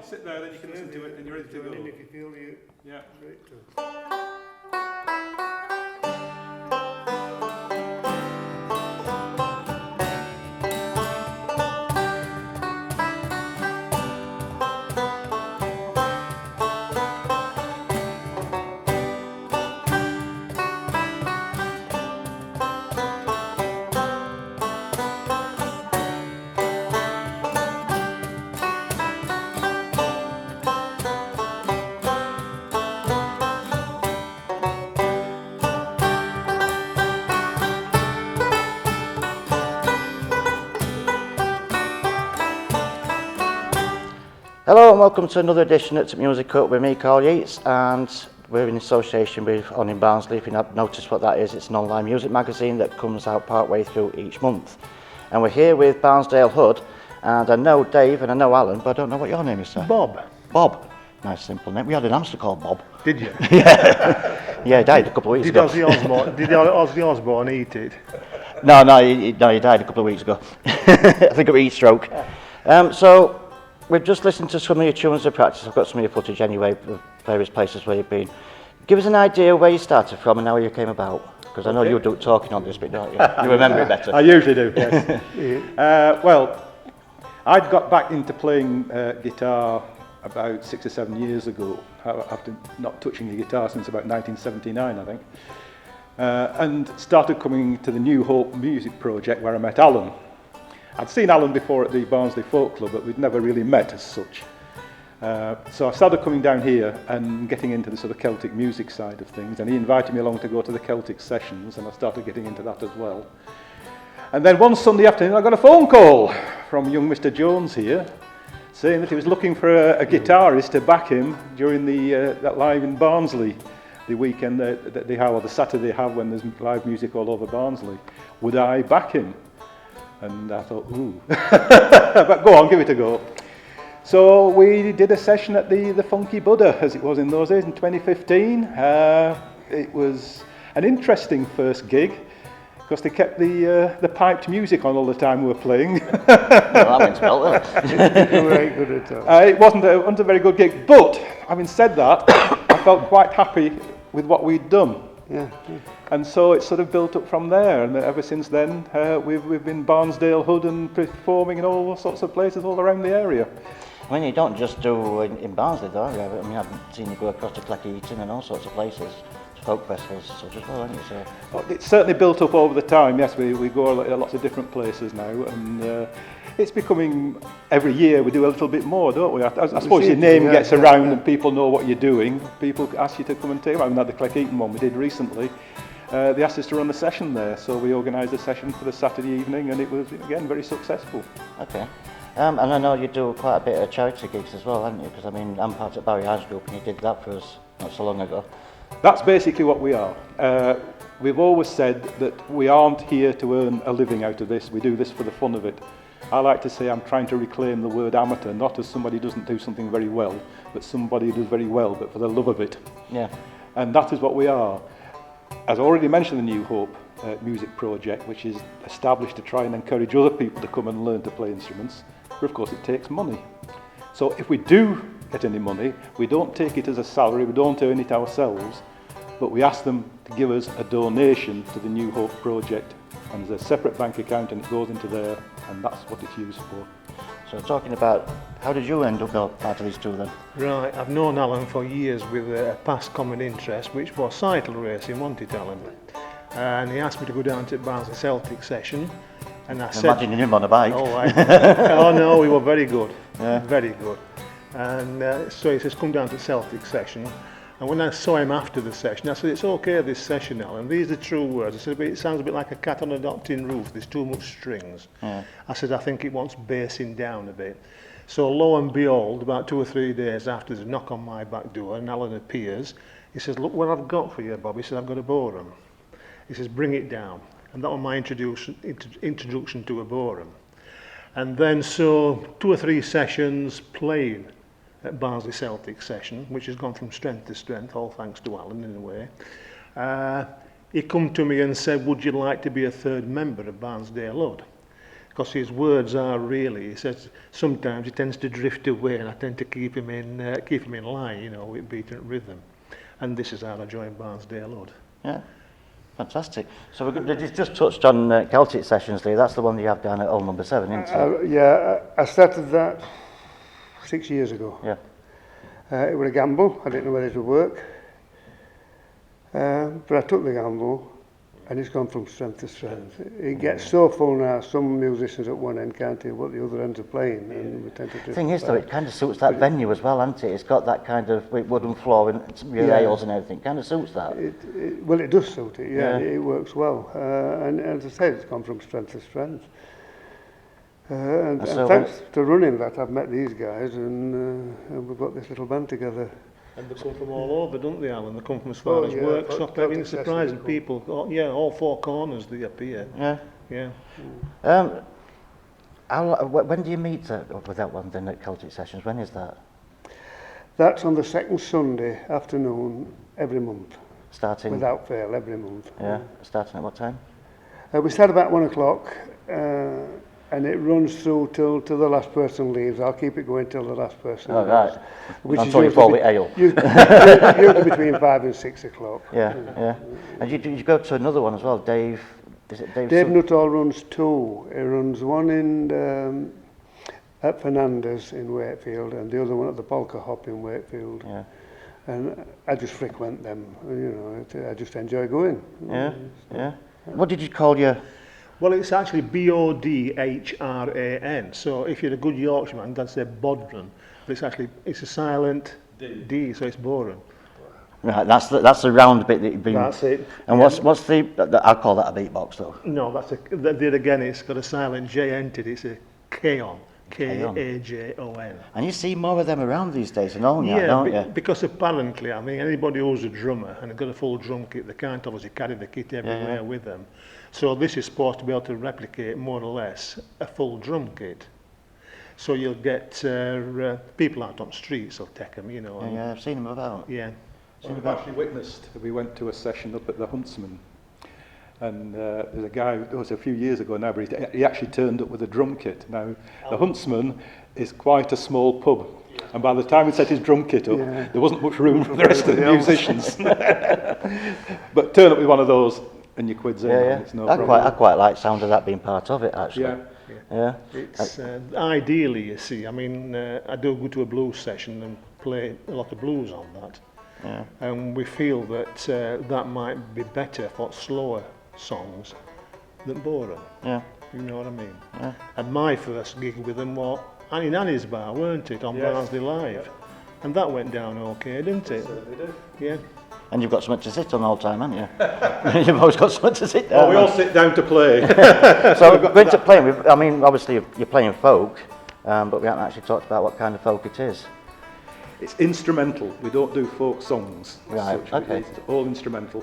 sit there, then you can listen to it, and you're ready to go. If you feel you, Yeah. ready to. Hello and welcome to another edition at TMusic with me, Carl Yeats, and we're in association with On in Barnsley. If you've not noticed what that is, it's an online music magazine that comes out partway through each month. And we're here with Barnsdale Hood, and I know Dave and I know Alan, but I don't know what your name is, sir. Bob. Bob. Nice simple name. We had an hamster called Bob. Did you? Yeah, he died a couple of weeks ago. Did Ozzy Osbourne eat it? No, he died a couple of weeks ago. I think of heat stroke. So we've just listened to some of your tunes of practice. I've got some of your footage anyway of various places where you've been. Give us an idea where you started from and how you came about. Because I know you do talking on this bit, don't you? You remember it better. I usually do, yes. Well, I'd got back into playing guitar about 6 or 7 years ago, after not touching the guitar since about 1979, I think. And started coming to the New Hope music project where I met Alan. I'd seen Alan before at the Barnsley Folk Club, but we'd never really met as such. So I started coming down here and getting into the sort of Celtic music side of things, and he invited me along to go to the Celtic Sessions, and I started getting into that as well. And then one Sunday afternoon I got a phone call from young Mr. Jones here, saying that he was looking for a guitarist to back him during that live in Barnsley, the weekend that they have, or the Saturday they have when there's live music all over Barnsley. Would I back him? And I thought, ooh, but go on, give it a go. So we did a session at the Funky Buddha, as it was in those days, in 2015. It was an interesting first gig, because they kept the piped music on all the time we were playing. Well, that went well, didn't it? You were very good at that. It wasn't a very good gig, but having said that, I felt quite happy with what we'd done. Yeah. And so it sort of built up from there, and ever since then we've been Barnsdale Hood and performing in all sorts of places all around the area. I mean, you don't just do in Barnsley, though, have you? I mean, I've seen you go across to Cleckheaton and all sorts of places, folk festivals and such as well, haven't you? So It's certainly built up over the time. Yes, we go lots of different places now, and it's becoming, every year we do a little bit more, don't we? I suppose your name gets around and people know what you're doing. People ask you to come and take. I mean, at the Cleckheaton one we did recently, they asked us to run the session there, so we organised a session for the Saturday evening, and it was, again, very successful. okay. And I know you do quite a bit of charity gigs as well, haven't you? Because I mean, I'm part of Barry High's group, and you did that for us not so long ago. That's basically what we are. We've always said that we aren't here to earn a living out of this. We do this for the fun of it. I like to say I'm trying to reclaim the word amateur, not as somebody who doesn't do something very well, but somebody who does very well, but for the love of it. Yeah. And that is what we are. As I already mentioned, the New Hope music project, which is established to try and encourage other people to come and learn to play instruments, but of course it takes money. So if we do get any money, we don't take it as a salary, we don't earn it ourselves, but we ask them to give us a donation to the New Hope project, and there's a separate bank account and it goes into there, and that's what it's used for. So talking about, how did you end up part of these two then? Right, I've known Alan for years with a past common interest, which was cycle racing, wasn't it, Alan? And he asked me to go down to Barnsley Celtic Session, and I said, Imagining him on a bike. oh no, we were very good, Yeah. very good. And so he says, come down to Celtic Session. And when I saw him after the session, I said, it's okay, this session, Alan. These are true words. I said, but it sounds a bit like a cat on a tin roof. There's too much strings. Yeah. I said, I think it wants bassing down a bit. So lo and behold, about 2 or 3 days after, there's a knock on my back door, and Alan appears. He says, look what I've got for you, Bob. He said, I've got a Borum. He says, bring it down. And that was my introduction to a Borum. And then so 2 or 3 sessions playing at Barnsley Celtic Session, which has gone from strength to strength, all thanks to Alan in a way. He come to me and said, would you like to be a third member of Barnsdale Hood? because his words are really, he says, sometimes he tends to drift away and I tend to keep him in line, you know, with beat and rhythm. And this is how I joined Barnsdale Hood. Yeah, fantastic. So you just touched on Celtic Sessions, Lee. That's the one that you have down at Old Number 7, isn't it? Yeah, I started that 6 years ago. Yeah. It was a gamble. I didn't know whether it would work. But I took the gamble, and it's gone from strength to strength. It gets so full now, some musicians at one end can't hear what the other ends are playing, and we tend to The thing is, though, it kind of suits that venue as well, hasn't it? It's got that kind of wooden floor and your rails and everything. Kind of suits that. Well, it does suit it, yeah. It works well. And as I said, it's gone from strength to strength. And So thanks to running that, I've met these guys, and we've got this little band together. And they come from all over, don't they, Alan? They come from as far as workshop, everything, surprising people. All four corners they appear. Yeah. Yeah. When do you meet with that one then at Celtic Sessions? When is that? That's on the second Sunday afternoon every month. Starting? Without fail, every month. Yeah. Starting at what time? We start about 1 o'clock, and it runs through till the last person leaves. I'll keep it going till the last person leaves. Right. Which I'm is sorry for with ale. usually between 5 and 6 o'clock. Yeah. And you go to another one as well, Dave. Is it Dave? Dave Nuttall runs two. He runs one in at Fernandez in Wakefield, and the other one at the Polka Hop in Wakefield. Yeah. And I just frequent them. I just enjoy going. Yeah. What did you call your? Well, it's actually Bodhran. So if you're a good Yorkshireman, that's a Bodhran. But it's a silent D, so it's Boran. Right, that's the round bit that you've been. That's it. And what's the? I'll call that a beatbox though. No, there again, it's got a silent J entered. It's a K-on. K-A-J-O-N. And you see more of them around these days and all that, don't you? Because apparently, I mean, anybody who's a drummer and got a full drum kit, they can't obviously carry the kit everywhere with them. So this is supposed to be able to replicate more or less a full drum kit. So you'll get people out on streets will take them, you know. Yeah, I've seen them about. Yeah. I've actually witnessed, we went to a session up at the Huntsman, and there's a guy, it was a few years ago now, but he actually turned up with a drum kit. Now, the Huntsman is quite a small pub, and by the time he set his drum kit up, there wasn't much room for the rest of the musicians. But turn up with one of those, and your quid's in, and it's no problem. I quite like the sound of that being part of it, actually. Yeah. It's ideally, you see, I mean, I do go to a blues session and play a lot of blues on that. Yeah. And we feel that that might be better for slower songs than Boran. Yeah. You know what I mean? Yeah. And my first gig with them was in Annie's bar, weren't it, on Barnsdale Live? And that went down okay, didn't it? Certainly did. Yeah. And you've got something to sit on all the time, haven't you? You've always got something to sit down. Oh, we all sit down to play. So going to playing, I mean, obviously you're playing folk, but we haven't actually talked about what kind of folk it is. It's instrumental. We don't do folk songs. Right, okay. It's all instrumental.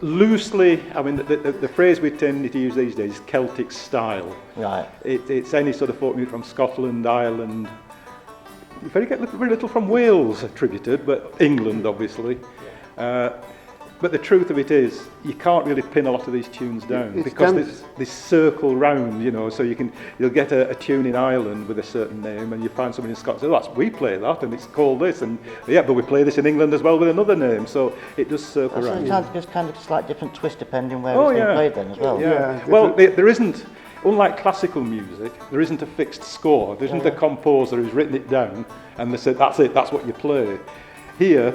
Loosely, I mean, the phrase we tend to use these days is Celtic Style. Right. It's any sort of folk music from Scotland, Ireland. You get very little from Wales attributed, but England, obviously. But the truth of it is, you can't really pin a lot of these tunes down because this circle round, you know. So you'll get a tune in Ireland with a certain name, and you find someone in Scotland says, we play that, and it's called this, and but we play this in England as well with another name. So it does circle round. Sometimes it's kind of a slight different twist depending where it's being played then as well. Well, there isn't. Unlike classical music, there isn't a fixed score. There isn't a composer who's written it down and they said, that's it, that's what you play. Here,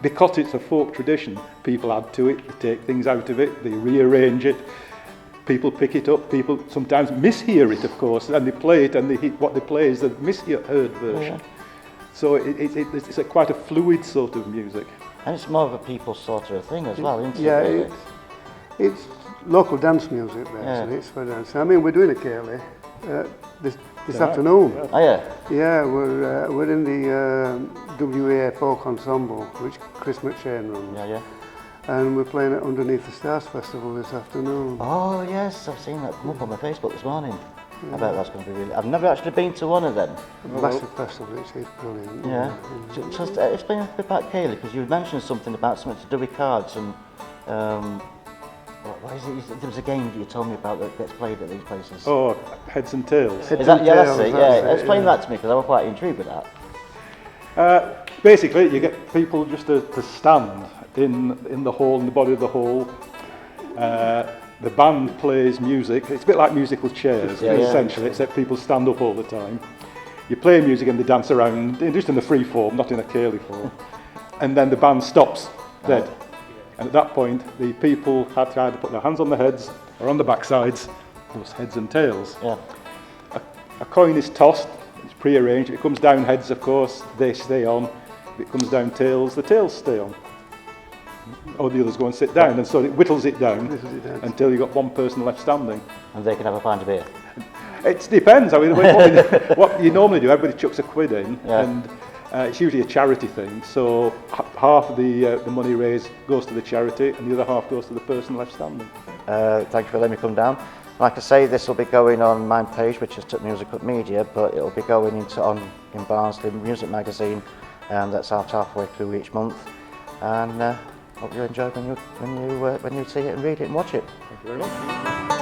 because it's a folk tradition, people add to it, they take things out of it, they rearrange it, people pick it up, people sometimes mishear it, of course, and they play it, and what they play is the misheard version. So it's quite a fluid sort of music. And it's more of a people sort of thing as well, isn't it? Yeah, it's local dance music, basically. It's for dance. I mean, we're doing it Cayley this afternoon. Oh yeah. Yeah, we're in the WA Folk Ensemble, which Chris McShane runs. Yeah. And we're playing it underneath the Stars Festival this afternoon. Oh yes, I've seen that come up on my Facebook this morning. I bet that's going to be really. I've never actually been to one of them. Massive festival, it's brilliant. Yeah. Just explain a bit about Cayley, because you mentioned something to do with cards and What is it? There was a game that you told me about that gets played at these places. Oh, heads and tails. Is that, yeah, that's it, Tails, yeah. that's it, Explain yeah. that to me, because I was quite intrigued with that. Basically, you get people just to stand in the hall, in the body of the hall. The band plays music. It's a bit like musical chairs, Yeah, yeah. essentially, except people stand up all the time. You play music and they dance around, just in the free form, not in a curly form. And then the band stops dead. And at that point, the people had to either put their hands on their heads or on the backsides, those heads and tails. Yeah. A coin is tossed, it's pre-arranged. If it comes down heads, of course, they stay on. If it comes down tails, the tails stay on. Or the others go and sit down, and so it whittles it down until you've got one person left standing. And they can have a pint of beer. It depends. I mean, what you normally do, everybody chucks a quid in, Yeah. and it's usually a charity thing. So half of the money raised goes to the charity, and the other half goes to the person left standing. Thank you for letting me come down. Like I say, this will be going on my page, which is TMusic Media, but it will be going in Barnsdale Music Magazine, and that's out halfway through each month. And hope you enjoy when you see it and read it and watch it. Thank you very much.